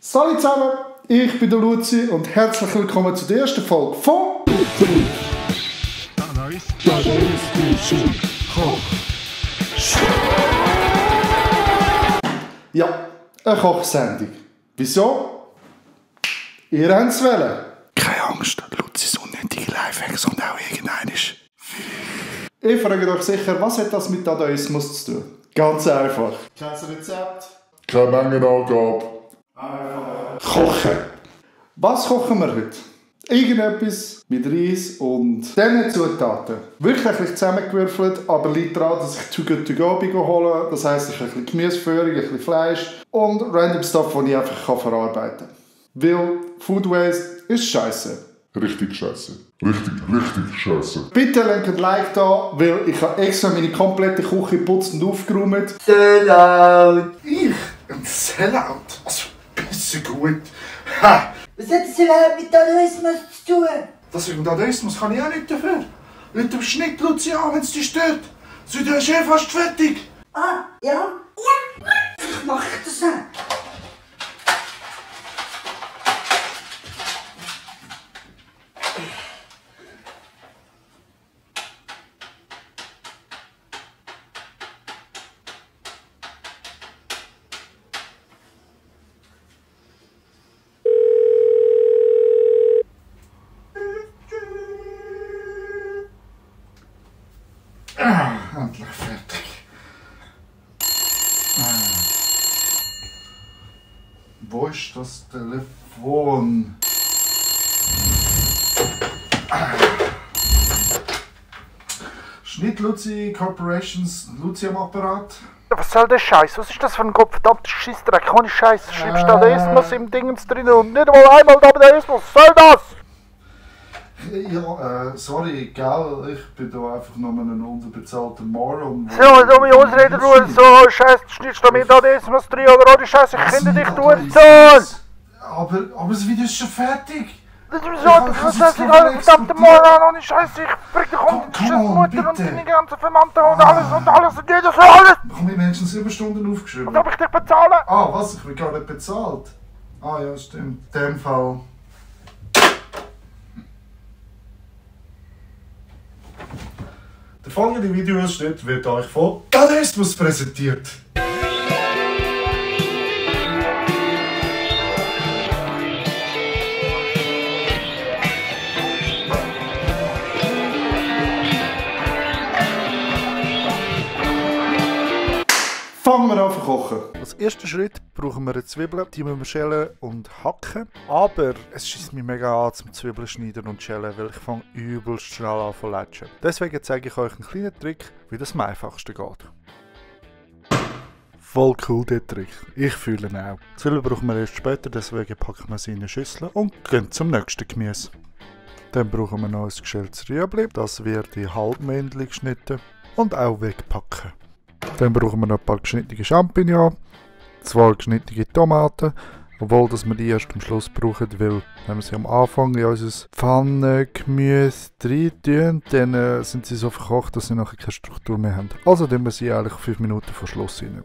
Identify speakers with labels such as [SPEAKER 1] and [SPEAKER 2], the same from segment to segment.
[SPEAKER 1] Salut zusammen, ich bin der Luzi und herzlich willkommen zu der ersten Folge von Ja, eine Kochsendung. Wieso? Ihr habt es wollen.
[SPEAKER 2] Keine Angst, Luzis unnötige Lifehacks und auch irgendeiner.
[SPEAKER 1] Ihr fragt euch sicher, was hat das mit Dadaismus zu tun? Ganz einfach. Kein Rezept.
[SPEAKER 2] Keine Mengenangabe.
[SPEAKER 1] Kochen. Was kochen wir heute? Irgendetwas mit Reis und diesen Zutaten. Wirklich ein bisschen zusammengewürfelt, aber liegt daran, dass ich Too Good To Go holen. Das heisst, ich habe ein bisschen Gemüseführung, ein bisschen Fleisch und random Stuff, das ich einfach verarbeiten kann. Weil Food Waste ist scheiße.
[SPEAKER 2] Richtig scheiße. Richtig scheiße.
[SPEAKER 1] Bitte lasst ein Like da, weil ich habe extra meine komplette Küche geputzt und aufgeräumt.
[SPEAKER 3] Sellout!
[SPEAKER 2] Ich? Ein Sellout? Also, bisschen gut. Ha!
[SPEAKER 3] Was hat das überhaupt mit Dadaismus zu tun?
[SPEAKER 2] Das mit dem Dadaismus kann ich auch nicht dafür. Nicht dem Schnitt, Luzi, an, wenn es dich stört. Das Video ist eh fast fertig.
[SPEAKER 3] Ah, ja? Ja! Ich mach das nicht.
[SPEAKER 2] Endlich fertig. Wo ist das Telefon? Schnitt Luzi Corporations, Luzi am Apparat.
[SPEAKER 4] Was soll der Scheiß? Was ist das für ein gottverdammter Scheissdreck? Ohne Scheiß, schreibst du Dadaismus im Dingens drin und nicht mal einmal Dadaismus. Was soll das?
[SPEAKER 1] Ja, sorry, gell, ich bin da einfach nur ein unterbezahlter Moron.
[SPEAKER 4] So, dumme Ausreden, du so Scheiß, schneidest du mit Dadaismus drin oder ohne Scheiß, ich könnte dich durchzahlen.
[SPEAKER 1] Aber das Video ist schon fertig.
[SPEAKER 4] Das ist so, das ist ein verdammter Moron, ohne Scheiß, ich bring dich um die Mutter und deine ganzen Verwandten und alles und jedes und alles.
[SPEAKER 1] Haben wir wenigstens Überstunden aufgeschrieben?
[SPEAKER 4] Und darf ich dich bezahlen?
[SPEAKER 1] Ah, was? Ich bin gar nicht bezahlt. Ah ja, stimmt. In dem Fall. Der folgende Videoausschnitt wird euch von Dadaismus präsentiert. Fangen wir an zu kochen.
[SPEAKER 4] Als ersten Schritt brauchen wir eine Zwiebel, die müssen wir schälen und hacken. Aber es schießt mich mega an zum Zwiebeln schneiden und schälen, weil ich fange übelst schnell an zu latschen. Deswegen zeige ich euch einen kleinen Trick, wie das am einfachsten geht. Voll cool der Trick. Ich fühle ihn auch. Zwiebeln brauchen wir erst später, deswegen packen wir sie in eine Schüssel und gehen zum nächsten Gemüse. Dann brauchen wir noch ein geschältes Rüebli, das wird in Halbmännchen geschnitten und auch wegpacken. Dann brauchen wir noch ein paar geschnittene Champignons, 2 geschnittene Tomaten, obwohl dass wir die erst am Schluss brauchen, weil wenn wir sie am Anfang in unser Pfannengemüse rein tun, dann sind sie so verkocht, dass sie nachher keine Struktur mehr haben. Also tun wir sie eigentlich 5 Minuten vor Schluss rein.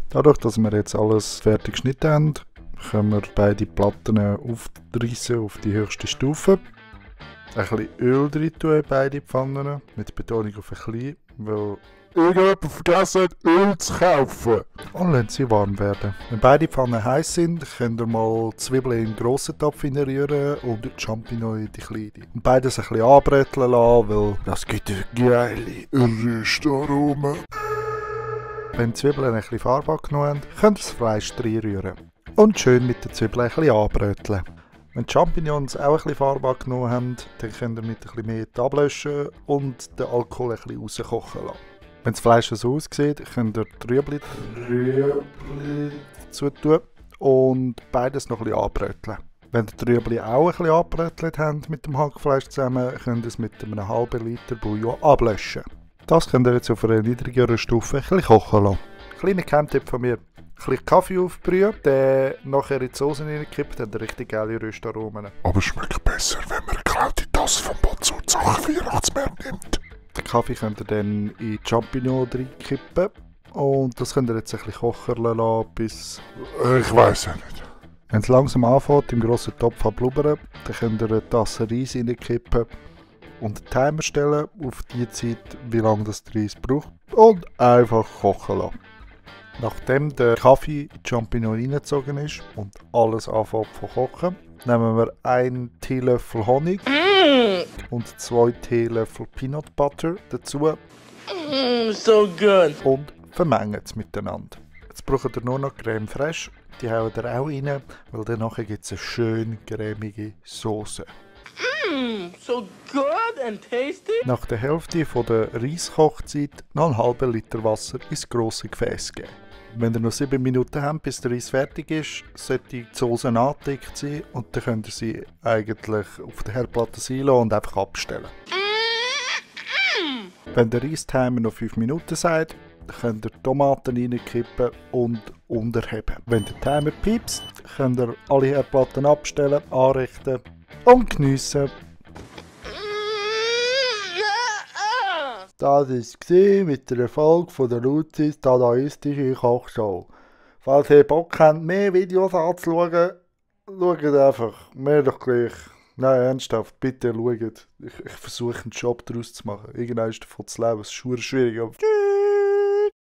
[SPEAKER 4] Dadurch, dass wir jetzt alles fertig geschnitten haben, können wir beide Platten aufreißen auf die höchste Stufe. Ein bisschen Öl rein tun in beide Pfannen, mit Betonung auf ein bisschen, weil irgendjemand vergessen hat, Öl zu kaufen. Und lassen sie warm werden. Wenn beide Pfannen heiß sind, könnt ihr mal die Zwiebeln in den grossen Topf rühren und die Champignons in die kleine. Und beides ein bisschen anbräteln lassen, weil das gibt eine geile Röstaroma. Wenn die Zwiebeln ein bisschen Farbe angenommen haben, könnt ihr das Fleisch reinrühren. Und schön mit den Zwiebeln ein bisschen anbräteln. Wenn die Champignons auch ein bisschen Farbe angenommen haben, dann könnt ihr mit ein bisschen mehr ablöschen und den Alkohol ein bisschen rauskochen lassen. Wenn das Fleisch so aussieht, könnt ihr die Rüebli dazu tun und beides noch ein bisschen anbröteln. Wenn ihr die Rüebli auch ein bisschen angebrötelt habt mit dem Hackfleisch zusammen, könnt ihr es mit einem halben Liter Bouillon ablöschen. Das könnt ihr jetzt auf einer niedrigeren Stufe ein bisschen kochen lassen. Kleiner Geheimtipp von mir. Ein bisschen Kaffee aufbrühen, dann nachher in die Soße reingekippt, dann richtig geile Röstaromen.
[SPEAKER 2] Aber es schmeckt besser, wenn man eine geklaute Tasse vom Boot zu Weihnachtsmarkt nimmt.
[SPEAKER 4] Den Kaffee könnt ihr dann in die Champignons reinkippen und das könnt ihr jetzt ein bisschen kochen lassen, bis...
[SPEAKER 2] Ich weiss ja nicht.
[SPEAKER 4] Wenn es langsam anfängt, im grossen Topf an blubbern, dann könnt ihr eine Tasse Reis reinkippen und einen Timer stellen auf die Zeit, wie lange das der Reis braucht und einfach kochen lassen. Nachdem der Kaffee in die Champignons reingezogen ist und alles anfängt zu kochen, nehmen wir 1 Teelöffel Honig und 2 Teelöffel Peanut Butter dazu
[SPEAKER 5] So good.
[SPEAKER 4] und vermengen es miteinander. Jetzt braucht ihr nur noch Creme fraiche, die hauen ihr auch rein, weil danach gibt es eine schön cremige Sauce.
[SPEAKER 5] So good and tasty.
[SPEAKER 4] Nach der Hälfte von der Reiskochzeit noch einen halben Liter Wasser ins grosse Gefäß geben. Wenn ihr noch 7 Minuten habt, bis der Reis fertig ist, sollte die Soße angedickt sein und dann könnt ihr sie eigentlich auf der Herdplatte sein lassen und einfach abstellen. Wenn der Reistimer noch 5 Minuten sagt, könnt ihr Tomaten reinkippen und unterheben. Wenn der Timer piepst, könnt ihr alle Herdplatten abstellen, anrichten und geniessen. Das war es mit der Folge von der Luzis dadaistischen Kochshow. Falls ihr Bock habt, mehr Videos anzuschauen, schaut einfach. Mehr doch gleich. Nein, ernsthaft, bitte schaut. Ich versuche einen Job daraus zu machen. Irgendwann ist davon zu leben, es ist schwierig. Aber